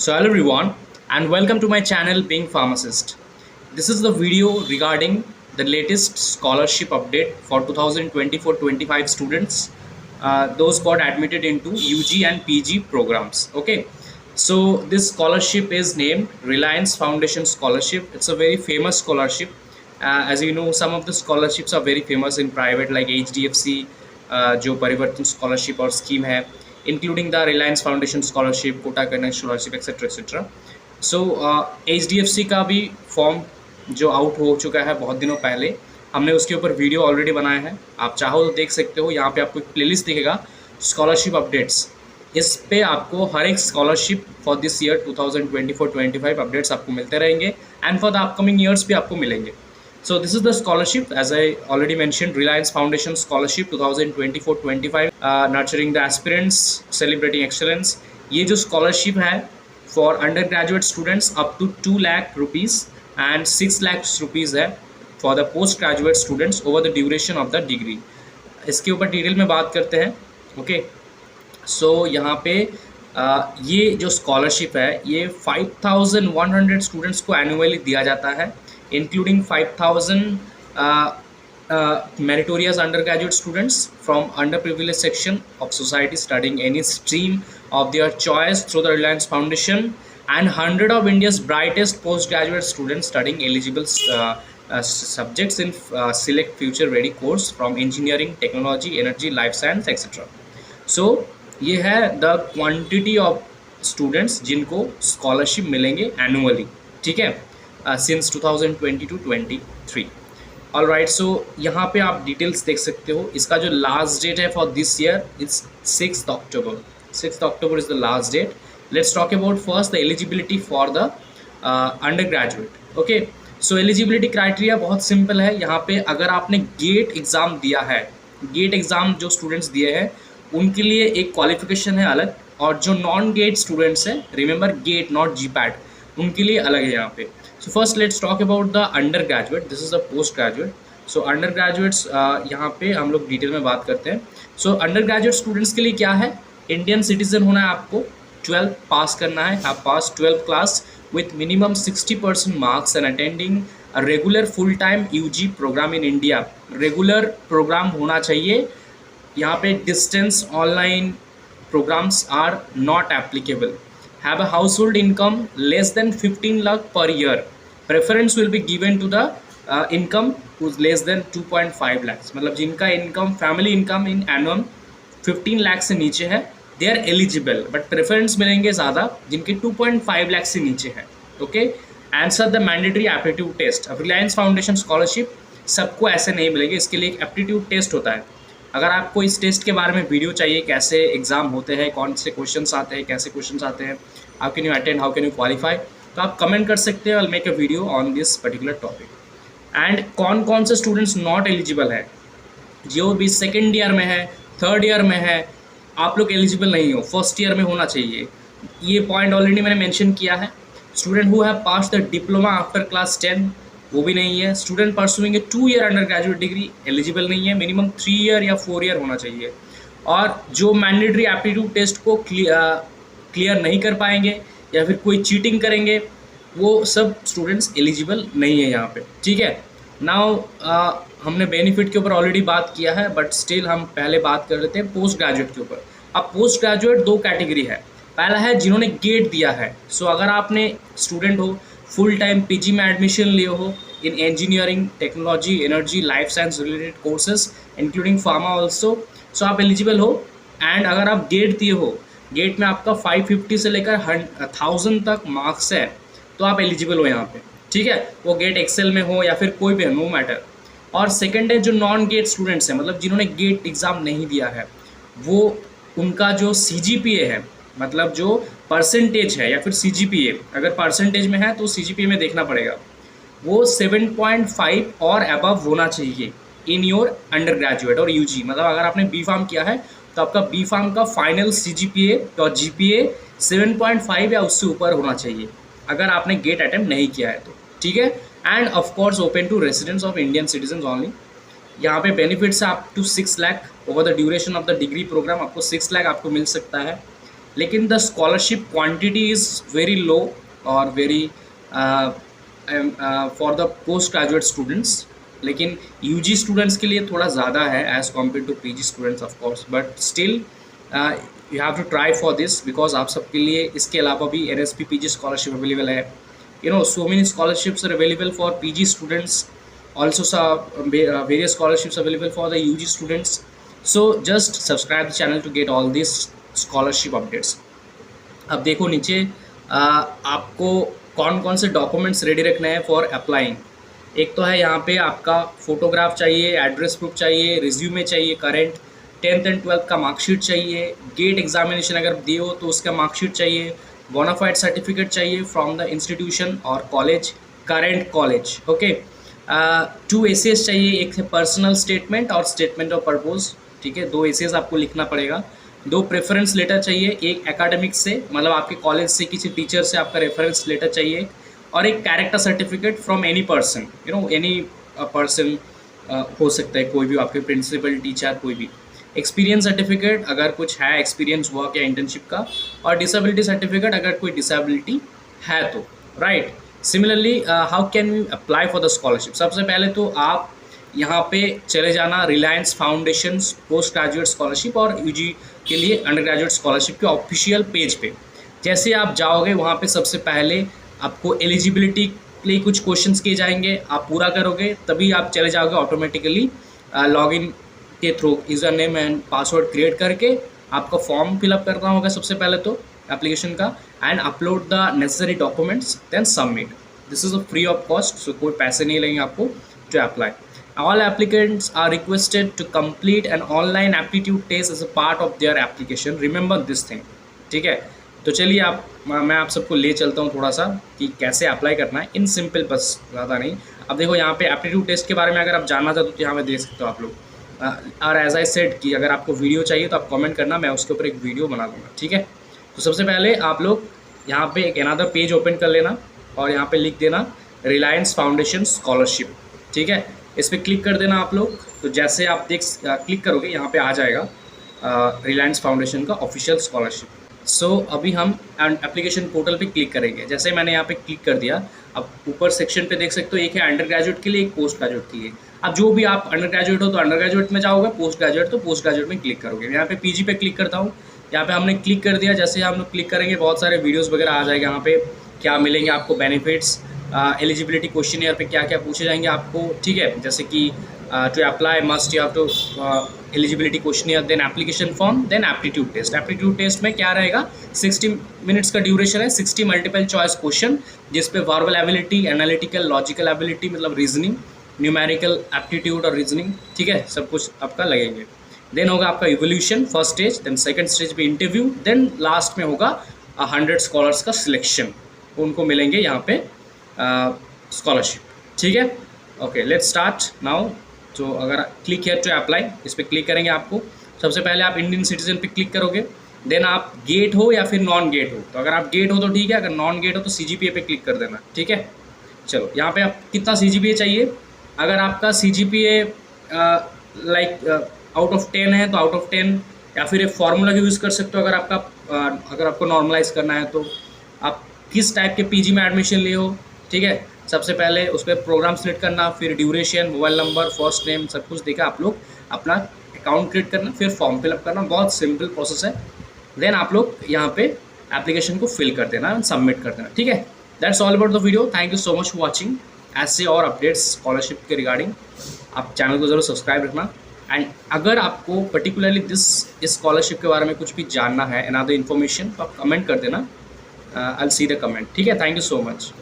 So hello everyone and welcome to my channel Being Pharmacist. This is the video regarding the latest scholarship update for 2024-25 students. Those got admitted into UG and PG programs. Okay, so this scholarship is named Reliance Foundation Scholarship. It's a very famous scholarship. As you know, some of the scholarships are very famous in private like HDFC, जो परिवर्तन scholarship और scheme है, including the Reliance Foundation scholarship, Kota connect scholarship etcetera etcetera. So HDFC का भी form जो out हो चुका है बहुत दिनों पहले, हमने उसके ऊपर वीडियो ऑलरेडी बनाया है. आप चाहो तो देख सकते हो. यहाँ पे आपको एक प्लेलिस्ट दिखेगा स्कॉलरशिप अपडेट्स. इस पे आपको हर एक scholarship for this year 2024-25 updates आपको मिलते रहेंगे and for the upcoming years भी आपको मिलेंगे. So this is the scholarship, as I already mentioned, Reliance Foundation Scholarship 2024-25, nurturing the aspirants, celebrating excellence. ये जो scholarship है for undergraduate students up to 2 lakh rupees and 6 lakh rupees है for the postgraduate students over the duration of the degree. इसके ऊपर detail में बात करते हैं. ओके, सो यहाँ पे ये जो स्कॉलरशिप है ये 5100 स्टूडेंट्स को एनुअली दिया जाता है, including 5,000 meritorious undergraduate students from underprivileged section of society studying any stream of their choice through the Reliance Foundation, and 100 of India's brightest postgraduate students studying eligible subjects in select future ready course from engineering, technology, energy, life science, etc. So ये है the quantity of students जिनको scholarship मिलेंगे annually. ठीक है, since 2022-23. All right, सो यहाँ पे आप details देख सकते हो. इसका जो लास्ट डेट है for this year it's 6 October. 6 October is the last date. Let's talk about first the eligibility for the undergraduate. Okay, so eligibility criteria बहुत सिंपल है. यहाँ पे अगर आपने गेट एग्ज़ाम दिया है, गेट एग्ज़ाम जो स्टूडेंट्स दिए हैं उनके लिए एक क्वालिफिकेशन है अलग, और जो नॉन गेट स्टूडेंट्स हैं, रिमेंबर गेट नॉट GPAT, उनके लिए अलग है यहाँ पे. So first let's talk about the undergraduate. This is the postgraduate. So undergraduates यहाँ पे हम लोग डिटेल में बात करते हैं. So undergraduate students के लिए क्या है, इंडियन सिटीजन होना है आपको, 12th पास करना है, आप पास 12th class with minimum 60% marks and attending a regular full time UG program in India. Regular program होना चाहिए. यहाँ पे distance online programs are not applicable. Have a household income less than 15 lakh per year. Preference will be given to the income who's less than 2.5 lakhs. मतलब जिनका income, family income in annum 15 lakh से नीचे है, they are eligible, but preference मिलेंगे ज़्यादा जिनके 2.5 लाख से नीचे है. Okay, answer the mandatory aptitude test. अब रिलायंस फाउंडेशन स्कॉलरशिप सबको ऐसे नहीं मिलेगी, इसके लिए एक एप्टीट्यूड टेस्ट होता है. अगर आपको इस टेस्ट के बारे में वीडियो चाहिए, कैसे एग्जाम होते हैं, कौन से क्वेश्चंस आते हैं, कैसे क्वेश्चंस आते हैं, how can you attend, how can you qualify, तो आप कमेंट कर सकते हैं. I will make a video on this particular topic. And कौन कौन से स्टूडेंट्स नॉट एलिजिबल है, जो भी सेकेंड ईयर में है, थर्ड ईयर में है, आप लोग एलिजिबल नहीं हो, फर्स्ट ईयर में होना चाहिए. ये पॉइंट ऑलरेडी मैंने मेंशन किया है. Student who have pass the diploma after class 10 वो भी नहीं है. Student pursuing 2 year under graduate degree eligible नहीं है, मिनिमम 3 ईयर या 4 ईयर होना चाहिए. और जो मैंडेटरी एप्टीट्यूड टेस्ट को क्लियर नहीं कर पाएंगे या फिर कोई चीटिंग करेंगे, वो सब स्टूडेंट्स एलिजिबल नहीं है यहाँ पे. ठीक है, नाउ हमने बेनिफिट के ऊपर ऑलरेडी बात किया है, बट स्टिल हम पहले बात कर लेते हैं पोस्ट ग्रेजुएट के ऊपर. अब पोस्ट ग्रेजुएट 2 कैटेगरी है. पहला है जिन्होंने गेट दिया है. सो अगर आपने स्टूडेंट हो, फुल टाइम PG में एडमिशन लिए हो in engineering, technology, energy, life science related courses including pharma also, so आप एलिजिबल हो. एंड अगर आप गेट दिए हो, गेट में आपका 550 से लेकर 1000 तक मार्क्स है, तो आप एलिजिबल हो यहाँ पे. ठीक है, वो गेट एक्सेल में हो या फिर कोई भी, नो मैटर. और सेकंड है जो नॉन गेट स्टूडेंट्स हैं, मतलब जिन्होंने गेट एग्ज़ाम नहीं दिया है, वो उनका जो CGPA है, मतलब जो परसेंटेज है या फिर CGPA, अगर परसेंटेज में है तो CGPA में देखना पड़ेगा, वो 7.5 और अबव होना चाहिए इन योर अंडर ग्रेजुएट और UG. मतलब अगर आपने B.Pharm किया है तो आपका B.Pharm का फाइनल CGPA और GPA 7.5 या उससे ऊपर होना चाहिए अगर आपने गेट अटेम्प्ट नहीं किया है तो. ठीक है, and of course open to residents of Indian citizen only. यहाँ पे बेनिफिट्स है up to 6 lakh over the duration of the degree programme. आपको 6 लाख आपको मिल सकता है. लेकिन the scholarship quantity is very low और very for the post graduate students. लेकिन यूजी स्टूडेंट्स के लिए थोड़ा ज़्यादा है as compare to PG students of course, but still you have to try for this because आप सबके लिए इसके अलावा भी एनएसपी पीजी स्कॉलरशिप अवेलेबल है। You know, so many scholarships are available for PG students, also various scholarships available for the UG students. So just subscribe the channel to get all these scholarship updates. अब देखो नीचे आपको कौन कौन से documents ready रखने हैं for applying. एक तो है यहाँ पे आपका फोटोग्राफ चाहिए, एड्रेस प्रूफ चाहिए, रिज्यूमे चाहिए करेंट, 10th एंड 12th का मार्कशीट चाहिए, गेट एग्जामिनेशन अगर दिए हो तो उसका मार्कशीट चाहिए, बोनाफाइड सर्टिफिकेट चाहिए फ्रॉम द इंस्टीट्यूशन और college, current college. Okay, 2 essays चाहिए, एक है पर्सनल स्टेटमेंट और स्टेटमेंट ऑफ पर्पज। ठीक है, 2 एसेज आपको लिखना पड़ेगा। 2 प्रेफरेंस लेटर चाहिए, एक एकेडमिक से मतलब आपके कॉलेज से किसी टीचर से आपका रेफरेंस लेटर चाहिए, और एक character certificate from any person, you know any person हो सकता है, कोई भी आपके प्रिंसिपल, टीचर, कोई भी। एक्सपीरियंस सर्टिफिकेट अगर कुछ है एक्सपीरियंस वर्क या इंटर्नशिप का, और डिसेबिलिटी सर्टिफिकेट अगर कोई डिसेबिलिटी है तो, right. Similarly how can we apply for the scholarship. सबसे पहले तो आप यहाँ पे चले जाना Reliance Foundation postgraduate scholarship और यूजी के लिए अंडर ग्रेजुएट स्कॉलरशिप के ऑफिशियल पेज पे। जैसे आप जाओगे वहाँ पे सबसे पहले आपको एलिजिबिलिटी के लिए कुछ क्वेश्चंस किए जाएंगे, आप पूरा करोगे तभी आप चले जाओगे ऑटोमेटिकली लॉगिन के through user name and password create करके आपका फॉर्म फिलअप करना होगा सबसे पहले तो एप्लीकेशन का, and upload the necessary documents, then submit. This is a free of cost, so कोई पैसे नहीं लगेंगे आपको to apply. All applicants are requested to complete an online aptitude test as a part of their application, remember this thing. ठीक है, तो चलिए मैं आप सबको ले चलता हूँ थोड़ा सा कि कैसे अप्लाई करना है इन सिंपल, बस ज़्यादा नहीं। अब देखो यहाँ पे एप्टीट्यूड टेस्ट के बारे में अगर आप जानना चाहते हो तो यहाँ पे देख सकते हो आप लोग। और एज आई सेड कि अगर आपको वीडियो चाहिए तो आप कमेंट करना, मैं उसके ऊपर एक वीडियो बना दूँगा। ठीक है, तो सबसे पहले आप लोग यहाँ पे एक अनदर पेज ओपन कर लेना और यहाँ पे लिख देना रिलायंस फाउंडेशन स्कॉलरशिप। ठीक है, इस पर क्लिक कर देना आप लोग। तो जैसे आप क्लिक करोगे यहाँ पे आ जाएगा रिलायंस फाउंडेशन का ऑफिशियल स्कॉलरशिप। सो अभी हम एप्लीकेशन पोर्टल पे क्लिक करेंगे। जैसे मैंने यहाँ पे क्लिक कर दिया, अब ऊपर सेक्शन पे देख सकते हो, एक है अंडर ग्रेजुएट के लिए, एक पोस्ट ग्रेजुएट के लिए। अब जो भी आप अंडर ग्रेजुएट हो तो अंडर ग्रेजुएट में जाओगे, पोस्ट ग्रेजुएट तो पोस्ट ग्रेजुएट में क्लिक करोगे। यहाँ पे पीजी पे क्लिक करता हूँ, यहाँ पे हमने क्लिक कर दिया। जैसे हम लोग क्लिक करेंगे बहुत सारे वीडियोज़ वगैरह आ जाएगा, यहाँ पे क्या मिलेंगे आपको बेनिफिट्स, एलिजिबिलिटी क्वेश्चन पे क्या क्या पूछे जाएंगे आपको। ठीक है, जैसे कि to apply must you have to eligibility question, then application form, then aptitude test. Aptitude test में क्या रहेगा, 60 मिनट्स का ड्यूरेशन है, 60 मल्टीपल चॉइस क्वेश्चन जिसपे verbal ability, analytical, logical ability मतलब रीजनिंग, न्यूमेरिकल एप्टीट्यूड और रीजनिंग, ठीक है, सब कुछ आपका लगेंगे। देन होगा आपका evolution first stage, then second stage पे इंटरव्यू, देन लास्ट में होगा 100 स्कॉलर्स का सिलेक्शन, उनको मिलेंगे यहाँ पे स्कॉलरशिप। ठीक है, ओके लेट्स स्टार्ट नाउ। तो अगर क्लिक हियर टू अप्लाई, इस पर क्लिक करेंगे आपको। सबसे पहले आप इंडियन सिटीजन पे क्लिक करोगे, देन आप गेट हो या फिर नॉन गेट हो। तो अगर आप गेट हो तो ठीक है, अगर नॉन गेट हो तो CGPA पे क्लिक कर देना। ठीक है, चलो यहाँ पे आप कितना CGPA चाहिए, अगर आपका CGPA लाइक आउट ऑफ 10 है तो आउट ऑफ 10, या फिर एक फार्मूला का यूज़ कर सकते हो अगर आपको नॉर्मलाइज करना है तो आप किस टाइप के PG में एडमिशन लिए हो। ठीक है, सबसे पहले उस पर प्रोग्राम सेलेक्ट करना, फिर duration, mobile number, first name, सब कुछ देखा आप लोग अपना अकाउंट क्रिएट करना, फिर फॉर्म फिलअप करना, बहुत सिंपल प्रोसेस है। देन आप लोग यहाँ पे एप्लीकेशन को फिल कर देना, सबमिट कर देना। ठीक है, that's all about the video. Thank you so much for watching. ऐसे और अपडेट्स स्कॉलरशिप के रिगार्डिंग आप चैनल को ज़रूर सब्सक्राइब रखना। एंड अगर आपको पर्टिकुलरली इस स्कॉलरशिप के बारे में कुछ भी जानना है, अनदर इन्फॉर्मेशन, तो आप कमेंट कर देना, I will see the comment. ठीक है, थैंक यू सो मच।